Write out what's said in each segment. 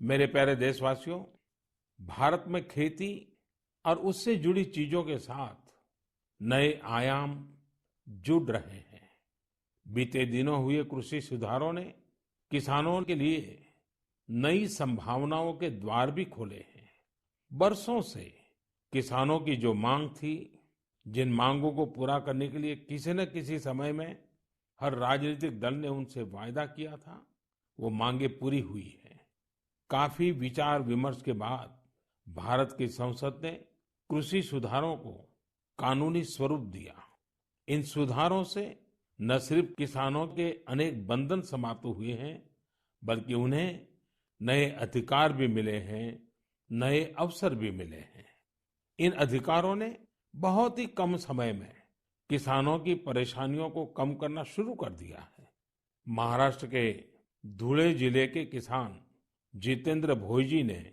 मेरे प्यारे देशवासियों, भारत में खेती और उससे जुड़ी चीजों के साथ नए आयाम जुड़ रहे हैं। बीते दिनों हुए कृषि सुधारों ने किसानों के लिए नई संभावनाओं के द्वार भी खोले हैं। बरसों से किसानों की जो मांग थी, जिन मांगों को पूरा करने के लिए किसी न किसी समय में हर राजनीतिक दल ने उनसे वायदा किया था, वो मांगे पूरी हुई है। काफी विचार विमर्श के बाद भारत की संसद ने कृषि सुधारों को कानूनी स्वरूप दिया। इन सुधारों से न सिर्फ किसानों के अनेक बंधन समाप्त हुए हैं, बल्कि उन्हें नए अधिकार भी मिले हैं, नए अवसर भी मिले हैं। इन अधिकारों ने बहुत ही कम समय में किसानों की परेशानियों को कम करना शुरू कर दिया है। महाराष्ट्र के धुले जिले के किसान जितेंद्र भोईजी ने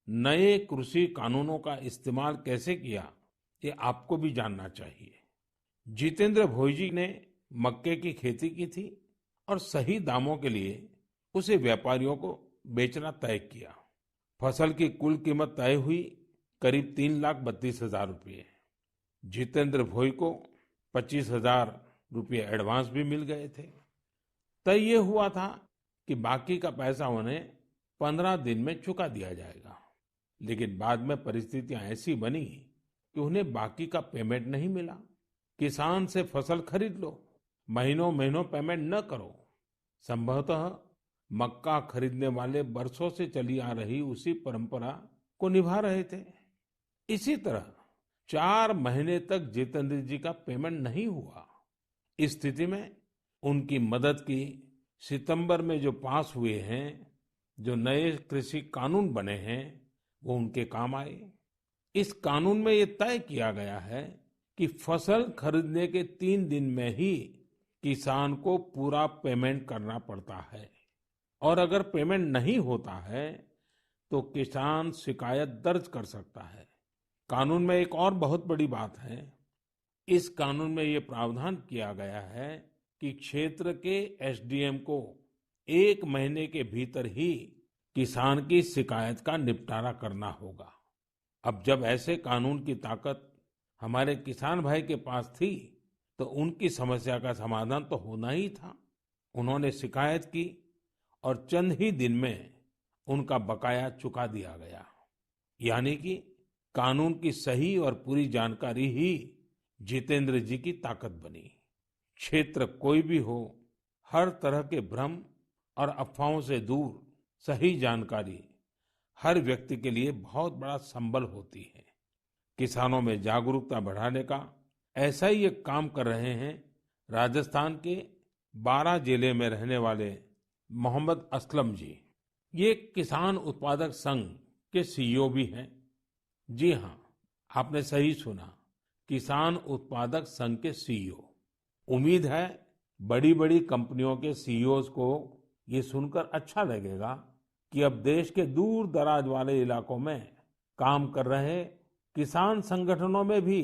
नए कृषि कानूनों का इस्तेमाल कैसे किया, ये आपको भी जानना चाहिए। जितेंद्र भोईजी ने मक्के की खेती की थी और सही दामों के लिए उसे व्यापारियों को बेचना तय किया। फसल की कुल कीमत तय हुई करीब 3,32,000 रुपये। जितेंद्र भोई को 25,000 रुपये एडवांस भी मिल गए थे। तय ये हुआ था कि बाकी का पैसा उन्हें 15 दिन में चुका दिया जाएगा। लेकिन बाद में परिस्थितियां ऐसी बनी कि उन्हें बाकी का पेमेंट नहीं मिला। किसान से फसल खरीद लो, महीनों महीनों पेमेंट न करो। संभवतः मक्का खरीदने वाले बरसों से चली आ रही उसी परंपरा को निभा रहे थे। इसी तरह 4 महीने तक जितेंद्र जी का पेमेंट नहीं हुआ। इस स्थिति में उनकी मदद की सितंबर में जो पास हुए हैं, जो नए कृषि कानून बने हैं, वो उनके काम आए। इस कानून में ये तय किया गया है कि फसल खरीदने के 3 दिन में ही किसान को पूरा पेमेंट करना पड़ता है और अगर पेमेंट नहीं होता है तो किसान शिकायत दर्ज कर सकता है। कानून में एक और बहुत बड़ी बात है। इस कानून में ये प्रावधान किया गया है कि क्षेत्र के एसडीएम को 1 महीने के भीतर ही किसान की शिकायत का निपटारा करना होगा। अब जब ऐसे कानून की ताकत हमारे किसान भाई के पास थी, तो उनकी समस्या का समाधान तो होना ही था। उन्होंने शिकायत की और चंद ही दिन में उनका बकाया चुका दिया गया। यानी कि कानून की सही और पूरी जानकारी ही जितेंद्र जी की ताकत बनी। क्षेत्र कोई भी हो, हर तरह के भ्रम और अफवाहों से दूर सही जानकारी हर व्यक्ति के लिए बहुत बड़ा संबल होती है। किसानों में जागरूकता बढ़ाने का ऐसा ही एक काम कर रहे हैं राजस्थान के 12 जिले में रहने वाले मोहम्मद असलम जी। ये किसान उत्पादक संघ के सीईओ भी हैं। जी हाँ, आपने सही सुना, किसान उत्पादक संघ के सीईओ। उम्मीद है बड़ी बड़ी कंपनियों के सीईओज को ये सुनकर अच्छा लगेगा कि अब देश के दूर दराज वाले इलाकों में काम कर रहे किसान संगठनों में भी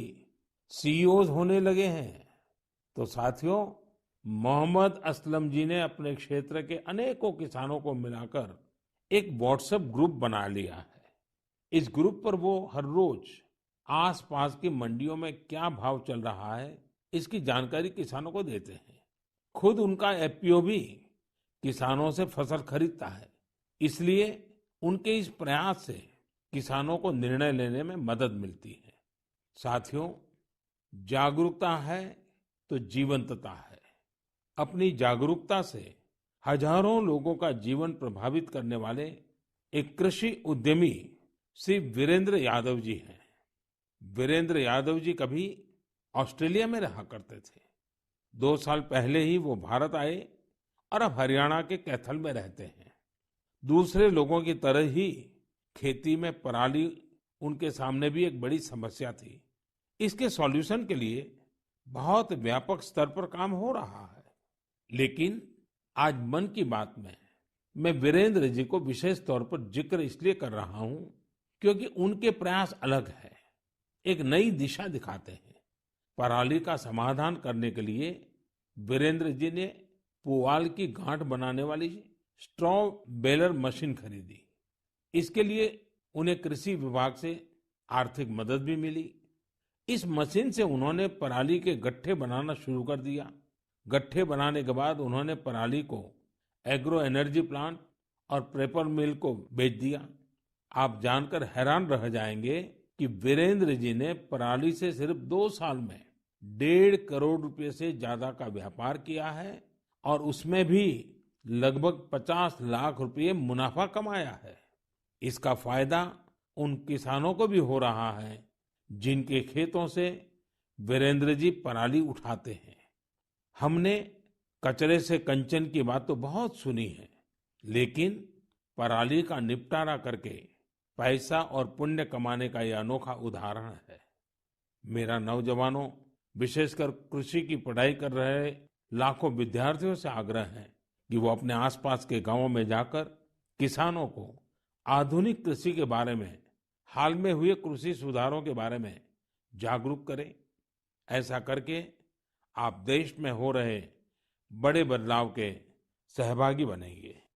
सीईओज होने लगे हैं। तो साथियों, मोहम्मद असलम जी ने अपने क्षेत्र के अनेकों किसानों को मिलाकर एक व्हाट्सएप ग्रुप बना लिया है। इस ग्रुप पर वो हर रोज आसपास की मंडियों में क्या भाव चल रहा है, इसकी जानकारी किसानों को देते हैं। खुद उनका एफपीओ भी किसानों से फसल खरीदता है। इसलिए उनके इस प्रयास से किसानों को निर्णय लेने में मदद मिलती है। साथियों, जागरूकता है तो जीवंतता है। अपनी जागरूकता से हजारों लोगों का जीवन प्रभावित करने वाले एक कृषि उद्यमी श्री वीरेंद्र यादव जी हैं। वीरेंद्र यादव जी कभी ऑस्ट्रेलिया में रहा करते थे। 2 साल पहले ही वो भारत आए और अब हरियाणा के कैथल में रहते हैं। दूसरे लोगों की तरह ही खेती में पराली उनके सामने भी एक बड़ी समस्या थी। इसके सॉल्यूशन के लिए बहुत व्यापक स्तर पर काम हो रहा है। लेकिन आज मन की बात में मैं वीरेंद्र जी को विशेष तौर पर जिक्र इसलिए कर रहा हूं क्योंकि उनके प्रयास अलग है, एक नई दिशा दिखाते हैं। पराली का समाधान करने के लिए वीरेंद्र जी ने पुआल की गांठ बनाने वाली स्ट्रॉ बेलर मशीन खरीदी। इसके लिए उन्हें कृषि विभाग से आर्थिक मदद भी मिली। इस मशीन से उन्होंने पराली के गट्ठे बनाना शुरू कर दिया। गट्ठे बनाने के बाद उन्होंने पराली को एग्रो एनर्जी प्लांट और पेपर मिल को बेच दिया। आप जानकर हैरान रह जाएंगे कि वीरेंद्र जी ने पराली से सिर्फ 2 साल में 1.5 करोड़ रुपए से ज्यादा का व्यापार किया है और उसमें भी लगभग 50 लाख रुपए मुनाफा कमाया है। इसका फायदा उन किसानों को भी हो रहा है जिनके खेतों से वीरेंद्र जी पराली उठाते हैं। हमने कचरे से कंचन की बात तो बहुत सुनी है, लेकिन पराली का निपटारा करके पैसा और पुण्य कमाने का यह अनोखा उदाहरण है। मेरा नौजवानों, विशेषकर कृषि की पढ़ाई कर रहे लाखों विद्यार्थियों से आग्रह है कि वो अपने आसपास के गांवों में जाकर किसानों को आधुनिक कृषि के बारे में, हाल में हुए कृषि सुधारों के बारे में जागरूक करें। ऐसा करके आप देश में हो रहे बड़े बदलाव के सहभागी बनेंगे।